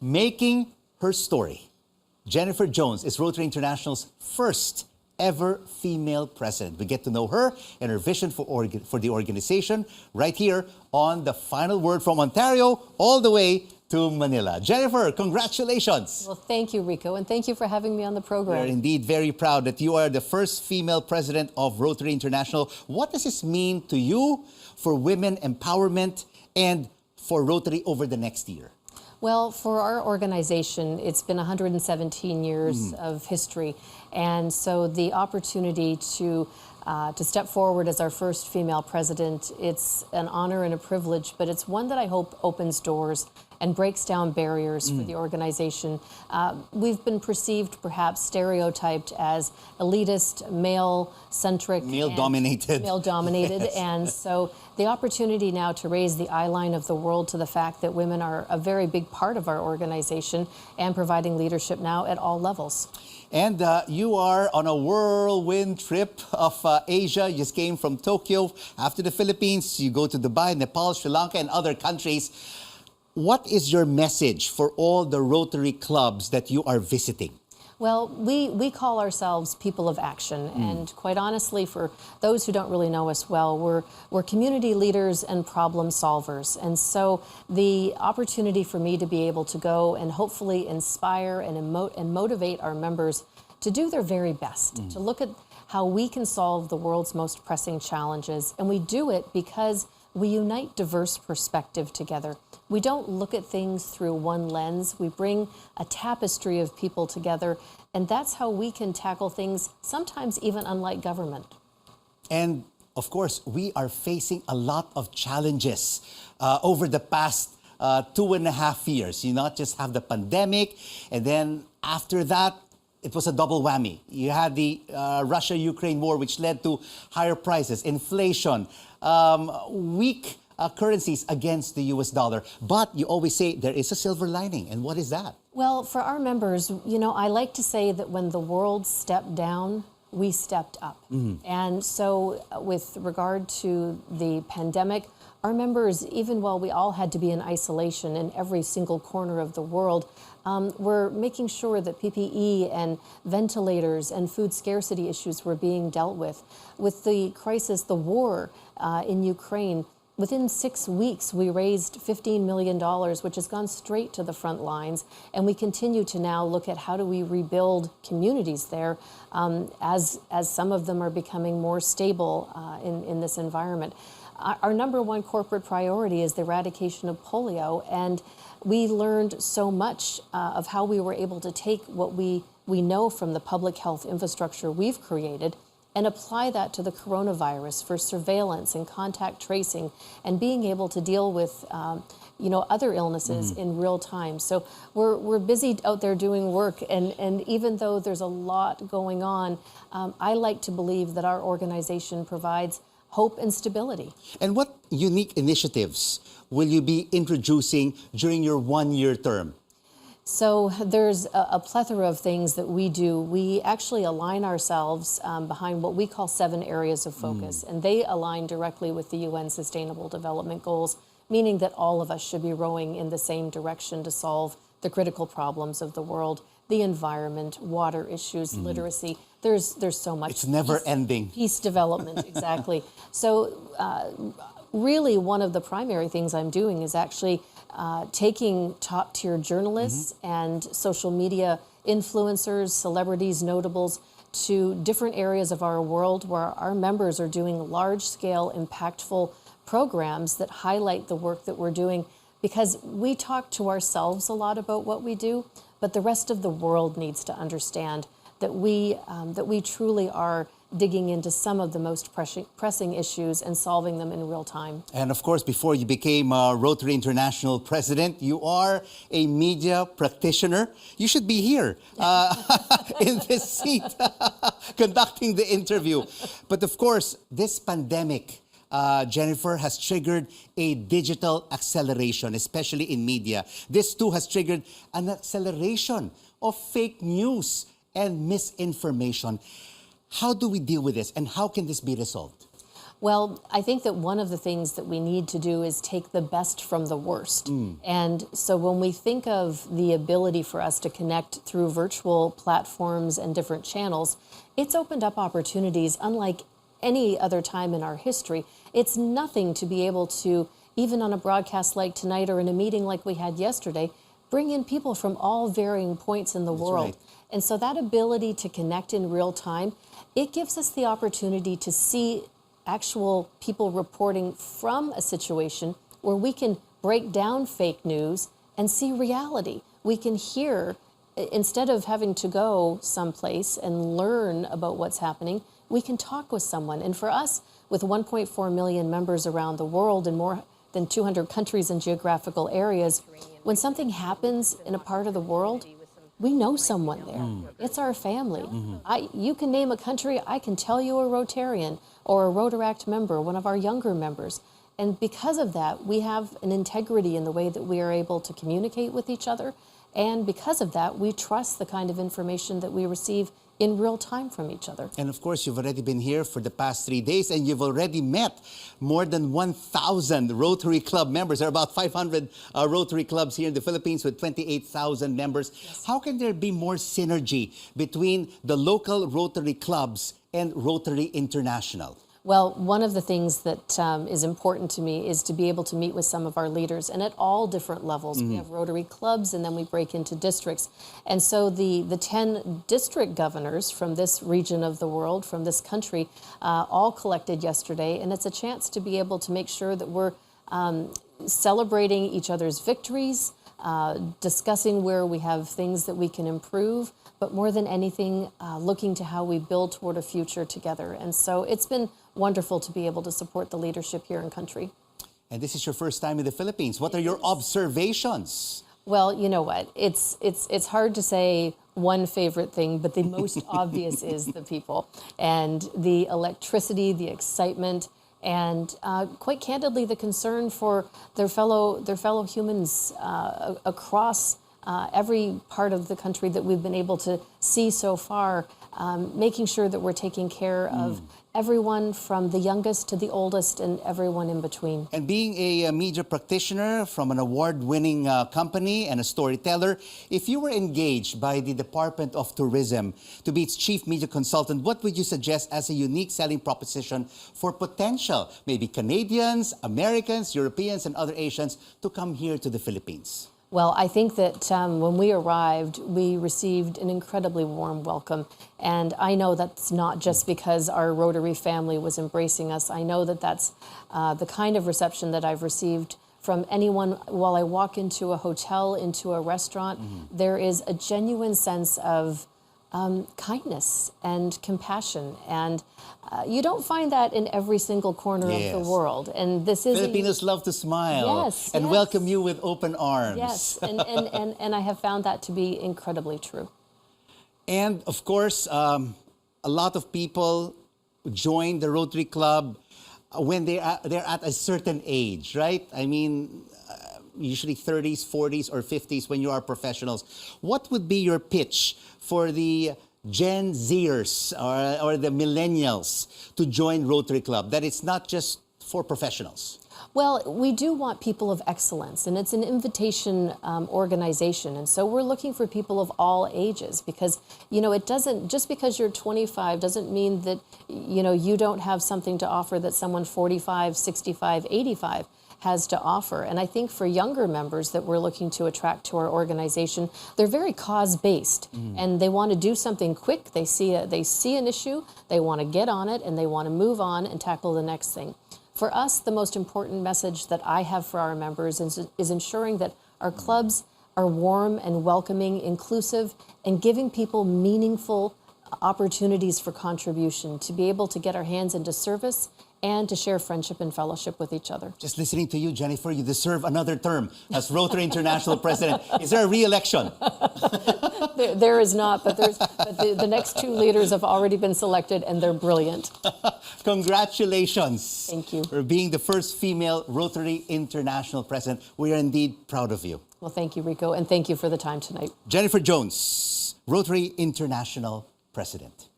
Making her story. Jennifer Jones is Rotary International's first ever female president. We get to know her and her vision for the organization right here on The Final Word from Ontario all the way to Manila. Jennifer, congratulations. Well, thank you, Rico, and thank you for having me on the program. We're indeed very proud that you are the first female president of Rotary International. What does this mean to you for women empowerment and for Rotary over the next year? Well, for our organization, it's been 117 years of history. And so the opportunity to step forward as our first female president, it's an honor and a privilege, but it's one that I hope opens doors and breaks down barriers for the organization. We've been perceived, perhaps stereotyped as elitist, male-centric. Male-dominated. Male-dominated. Yes. And so the opportunity now to raise the eye line of the world to the fact that women are a very big part of our organization and providing leadership now at all levels. And you are on a whirlwind trip of Asia. You just came from Tokyo. After the Philippines, you go to Dubai, Nepal, Sri Lanka, and other countries. What is your message for all the Rotary clubs that you are visiting? Well, we call ourselves people of action, and quite honestly, for those who don't really know us well, we're community leaders and problem solvers. And so the opportunity for me to be able to go and hopefully inspire and motivate our members to do their very best, to look at how we can solve the world's most pressing challenges. And we do it because we unite diverse perspective together. We don't look at things through one lens. We bring a tapestry of people together, and that's how we can tackle things, sometimes even unlike government. And of course, we are facing a lot of challenges over the past 2.5 years. You not just have the pandemic, and then after that, it was a double whammy. You had the Russia-Ukraine war, which led to higher prices, inflation, weak currencies against the US dollar. But you always say there is a silver lining. And what is that? Well, for our members, you know, I like to say that when the world stepped down, we stepped up. And so with regard to the pandemic, our members, even while we all had to be in isolation in every single corner of the world, we're making sure that PPE and ventilators and food scarcity issues were being dealt with. With the crisis, the war in Ukraine, within 6 weeks, we raised $15 million, which has gone straight to the front lines. And we continue to now look at how do we rebuild communities there as some of them are becoming more stable in this environment. Our number one corporate priority is the eradication of polio, and we learned so much of how we were able to take what we know from the public health infrastructure we've created and apply that to the coronavirus for surveillance and contact tracing and being able to deal with other illnesses in real time. So we're busy out there doing work, and even though there's a lot going on, I like to believe that our organization provides hope and stability. And what unique initiatives will you be introducing during your one-year term? So there's a plethora of things that we do. We actually align ourselves behind what we call 7 areas of focus, and they align directly with the UN Sustainable Development Goals, meaning that all of us should be rowing in the same direction to solve the critical problems of the world, the environment, water issues, literacy. There's so much. It's never ending. Peace development, exactly. So really one of the primary things I'm doing is actually taking top-tier journalists and social media influencers, celebrities, notables to different areas of our world where our members are doing large-scale, impactful programs that highlight the work that we're doing, because we talk to ourselves a lot about what we do, but the rest of the world needs to understand that we truly are digging into some of the most pressing issues and solving them in real time. And of course, before you became Rotary International president, you are a media practitioner. You should be here in this seat conducting the interview. But of course, this pandemic, Jennifer, has triggered a digital acceleration, especially in media. This too has triggered an acceleration of fake news and misinformation. How do we deal with this, and how can this be resolved? Well, I think that one of the things that we need to do is take the best from the worst. And so when we think of the ability for us to connect through virtual platforms and different channels, it's opened up opportunities unlike any other time in our history. It's nothing to be able to, even on a broadcast like tonight or in a meeting like we had yesterday, bring in people from all varying points in the world. Right. And so that ability to connect in real time, it gives us the opportunity to see actual people reporting from a situation where we can break down fake news and see reality. We can hear, instead of having to go someplace and learn about what's happening, we can talk with someone. And for us, with 1.4 million members around the world in more than 200 countries and geographical areas, when something happens in a part of the world, we know someone there. It's our family. You can name a country, I can tell you a Rotarian or a Rotaract member, one of our younger members. And because of that, we have an integrity in the way that we are able to communicate with each other. And because of that, we trust the kind of information that we receive in real time from each other. And of course, you've already been here for the past 3 days, and you've already met more than 1,000 Rotary Club members. There are about 500 Rotary Clubs here in the Philippines with 28,000 members. Yes. How can there be more synergy between the local Rotary Clubs and Rotary International? Well, one of the things that is important to me is to be able to meet with some of our leaders, and at all different levels. We have Rotary clubs, and then we break into districts. And so the 10 district governors from this region of the world, from this country, all collected yesterday, and it's a chance to be able to make sure that we're celebrating each other's victories, discussing where we have things that we can improve, but more than anything, looking to how we build toward a future together. And so it's been wonderful to be able to support the leadership here in country. And this is your first time in the Philippines. What are your observations? Well, you know what? It's hard to say one favorite thing, but the most obvious is the people and the electricity, the excitement, and quite candidly, the concern for their fellow humans across every part of the country that we've been able to see so far, making sure that we're taking care of everyone from the youngest to the oldest and everyone in between. And being a media practitioner from an award-winning company and a storyteller, if you were engaged by the Department of Tourism to be its chief media consultant, what would you suggest as a unique selling proposition for potential, maybe Canadians, Americans, Europeans, and other Asians to come here to the Philippines? Well, I think that when we arrived, we received an incredibly warm welcome. And I know that's not just because our Rotary family was embracing us. I know that that's the kind of reception that I've received from anyone while I walk into a hotel, into a restaurant. There is a genuine sense of kindness and compassion. And you don't find that in every single corner of the world. And this is Filipinos love to smile and welcome you with open arms. Yes, and I have found that to be incredibly true. And of course, a lot of people join the Rotary Club when they're at a certain age, right? I mean, usually 30s, 40s, or 50s when you are professionals. What would be your pitch for the Gen Zers or the millennials to join Rotary Club, that it's not just for professionals? Well, we do want people of excellence, and it's an invitation organization. And so we're looking for people of all ages because, you know, it doesn't, just because you're 25 doesn't mean that, you know, you don't have something to offer that someone 45, 65, 85 has to offer. And I think for younger members that we're looking to attract to our organization, they're very cause-based and they want to do something quick. They see an issue, they want to get on it, and they want to move on and tackle the next thing. For us, the most important message that I have for our members is ensuring that our clubs are warm and welcoming, inclusive, and giving people meaningful opportunities for contribution, to be able to get our hands into service and to share friendship and fellowship with each other. Just listening to you, Jennifer, you deserve another term as Rotary International President. Is there a re-election? There is not, but the next two leaders have already been selected, and they're brilliant. Congratulations. Thank you. For being the first female Rotary International President. We are indeed proud of you. Well, thank you, Rico, and thank you for the time tonight. Jennifer Jones, Rotary International President.